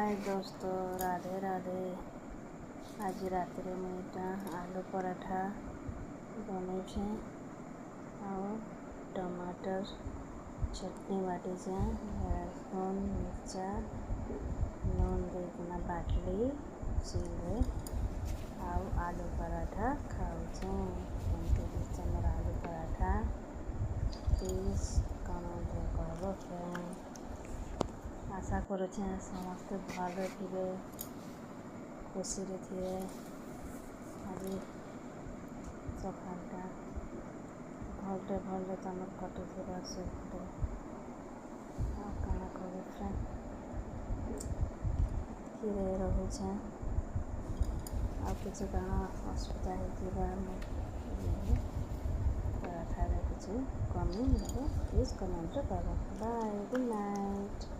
हाय दोस्तों, राधे राधे। आज रात में आलू पराठा बने और टमाटर चटनी बाटी लहसुन मिर्चा नून देना बाटली चिल्ले आलू पराठा खाऊँ। मोर आलू पराठा प्लीज कौन कह फ्रेंड। आशा करुचे समस्ते भले थे खुशी थे। आज सकालटा भले भले तुम कटुवा सुखरे कण कर फ्रेंड किए रोचे किसी कारण असुविधा होता पराठा किसी कमी प्लीज कमेंट कर। Bye, good night.